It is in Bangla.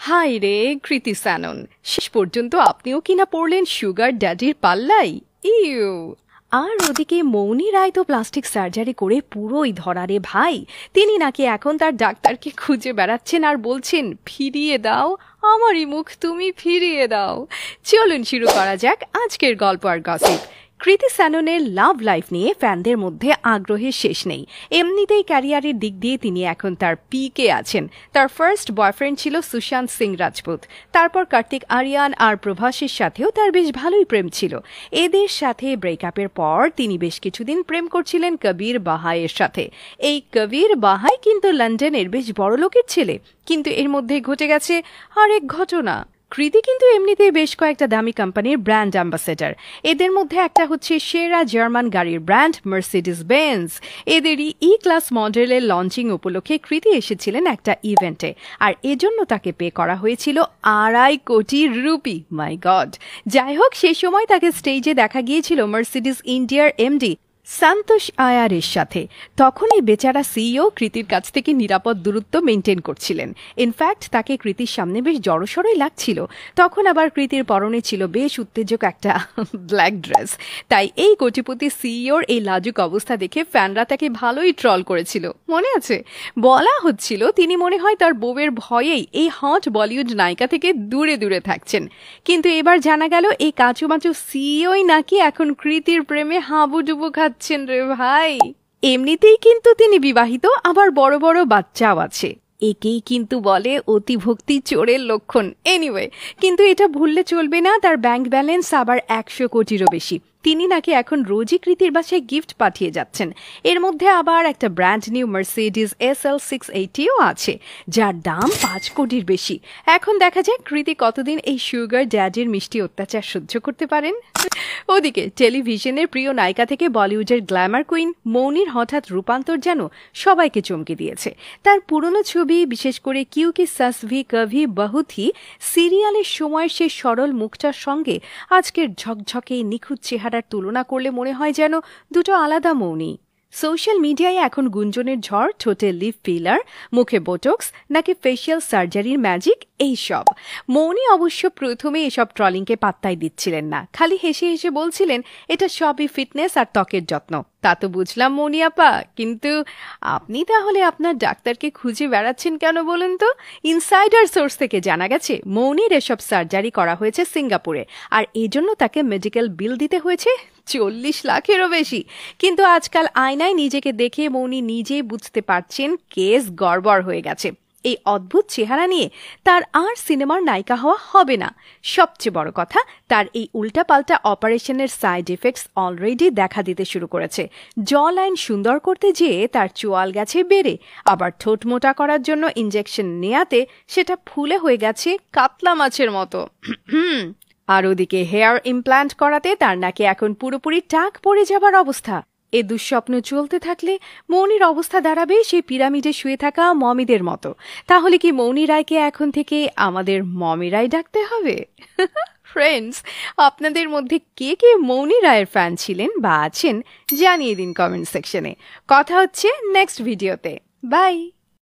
হাই রে কৃতি স্যানন, শেষ পর্যন্ত আপনিও কিনা পড়লেন সুগার ড্যাডির পাল্লাই। ইউ। আর ওদিকে মৌনি রায় তো প্লাস্টিক সার্জারি করে পুরোই ধরা রে ভাই। তিনি নাকি এখন তার ডাক্তারকে খুঁজে বেড়াচ্ছেন আর বলছেন, ফিরিয়ে দাও আমারই মুখ, তুমি ফিরিয়ে দাও। চলুন শুরু করা যাক আজকের গল্প আর গসিপ। কৃতি স্যাননের লাভ লাইফ নিয়ে ফ্যানদের মধ্যে আগ্রহের শেষ নেই। এমনিতেই ক্যারিয়ারের দিক দিয়ে তিনি এখন তার পিকে আছেন। তার ফার্স্ট বয়ফ্রেন্ড ছিল সুশান্ত সিং রাজপুত। তারপর কার্তিক আরিয়ান আর প্রভাসের সাথেও তার বেশ ভালোই প্রেম ছিল। এদের সাথে ব্রেকআপের পর তিনি বেশ কিছুদিন প্রেম করছিলেন কবির বাহাইয়ের সাথে। এই কবির বাহাই কিন্তু লন্ডনের বেশ বড় লোকের ছেলে। কিন্তু এর মধ্যে ঘটে গেছে আরেক ঘটনা। কৃতি কিন্তু এমনিতেই বেশ কয়েকটা দামি কোম্পানির ব্র্যান্ড অ্যাম্বাসেডর। এদের মধ্যে একটা হচ্ছে সেরা জার্মান গাড়ির ব্র্যান্ড মার্সিডিজ বেঞ্জ। এদেরই ক্লাস মডেলের লঞ্চিং উপলক্ষে কৃতি এসেছিলেন একটা ইভেন্টে, আর এজন্য তাকে পে করা হয়েছিল 2.5 কোটি রুপি। মাই গড। যাই হোক, সেই সময় তাকে স্টেজে দেখা গিয়েছিল মার্সিডিজ ইন্ডিয়ার এমডি সন্তোষ আয়ারের সাথে। তখন এই বেচারা সিইও কৃতির কাছ থেকে নিরাপদ দূরত্ব মেনটেন করছিলেন। ইনফ্যাক্ট তাকে কৃতির সামনে বেশ জড়সড়ই লাগছিল। তখন আবার কৃতির পরনে ছিল বেশ উত্তেজক একটা ব্ল্যাক ড্রেস। তাই এই কোটিপতি সিইওর এই লাজুক অবস্থা দেখে ফ্যানরা তাকে ভালোই ট্রল করেছিল, মনে আছে? বলা হচ্ছিল তিনি মনে হয় তার বউয়ের ভয়েই এই হট বলিউড নায়িকা থেকে দূরে দূরে থাকছেন। কিন্তু এবার জানা গেল এই কাঁচুমাচু সিইওই নাকি এখন কৃতির প্রেমে হাবুডুবু খাচ্ছেন রে ভাই। এমনিতেই কিন্তু তিনি বিবাহিত, আবার বড় বড় বাচ্চাও আছে। একেই কিন্তু বলে অতিভক্তি চোরের লক্ষণ। এনিওয়ে, কিন্তু এটা ভুললে চলবে না, তার ব্যাংক ব্যালেন্স আবার 100 কোটিরও বেশি। তিনি নাকি এখন রোজই কৃতির বাসায় গিফট পাঠিয়ে যাচ্ছেন। এর মধ্যে আবার একটা ব্র্যান্ড নিউ মার্সিডিজ SL 680ও আছে, যার দাম 5 কোটির বেশি। এখন দেখা যায় কৃতি কতদিন এই সুগার ড্যাডির মিষ্টি অত্যাচার সহ্য করতে পারেন। ওদিকে টেলিভিশনের প্রিয় নায়িকা থেকে বলিউডের গ্ল্যামার কুইন মৌনির হঠাৎ রূপান্তর যেন সবাইকে চমকে দিয়েছে। তার পুরনো ছবি, বিশেষ করে কিউকি সাস ভি কভি বহুথি সিরিয়ালের সময় সে সরল মুখটার সঙ্গে আজকের ঝকঝকে নিখুঁত চেহারার তুলনা করলে মনে হয় যেন দুটো আলাদা মৌনি। সোশ্যাল মিডিয়ায় এখন গুঞ্জনের ঝড়, ঠোঁটে লিপ ফিলার, মুখে বোটক্স নাকি ফেশিয়াল সার্জারির ম্যাজিক, এইসব। মৌনি অবশ্য প্রথমে এসব ট্রলিংকে পাত্তাই দিচ্ছিলেন না, খালি হেসে হেসে বলছিলেন এটা সবই ফিটনেস আর ত্বকের যত্ন। তা তো বুঝলাম মৌনি আপা, কিন্তু আপনি তাহলে আপনার ডাক্তারকে খুঁজে বেড়াচ্ছেন কেন বলুন তো? ইনসাইডার সোর্স থেকে জানা গেছে মৌনির এসব সার্জারি করা হয়েছে সিঙ্গাপুরে, আর এজন্য তাকে মেডিকেল বিল দিতে হয়েছে 40 লাখেরও বেশি। কিন্তু আজকাল আয়নায় নিজেকে দেখে মৌনি নিজেই বুঝতে পারছেন কেস গড়বড় হয়ে গেছে। এই অদ্ভুত চেহারা নিয়ে তার আর সিনেমার নায়িকা হওয়া হবে না। সবচেয়ে বড় কথা, তার এই উল্টাপাল্টা অপারেশনের সাইড এফেক্টস অলরেডি দেখা দিতে শুরু করেছে। জ লাইন সুন্দর করতে যেয়ে তার চোয়াল গেছে বেড়ে, আবার ঠোঁট মোটা করার জন্য ইনজেকশন নেয়াতে সেটা ফুলে হয়ে গেছে কাতলা মাছের মতো। আর ওদিকে হেয়ার ইমপ্ল্যান্ট করাতে তার নাকি এখন পুরোপুরি টাক পড়ে যাবার অবস্থা। এ দুঃস্বপ্ন চলতে থাকলে মৌনির অবস্থা দাঁড়াবে সেই পিরামিডে শুয়ে থাকা মমিদের মতো। তাহলে কি মৌনি রায়কে এখন থেকে আমাদের মমি রায় ডাকতে হবে? ফ্রেন্ডস, আপনাদের মধ্যে কে কে মৌনি রায়ের ফ্যান ছিলেন বা আছেন জানিয়ে দিন কমেন্ট সেকশনে। কথা হচ্ছে নেক্সট ভিডিওতে। বাই।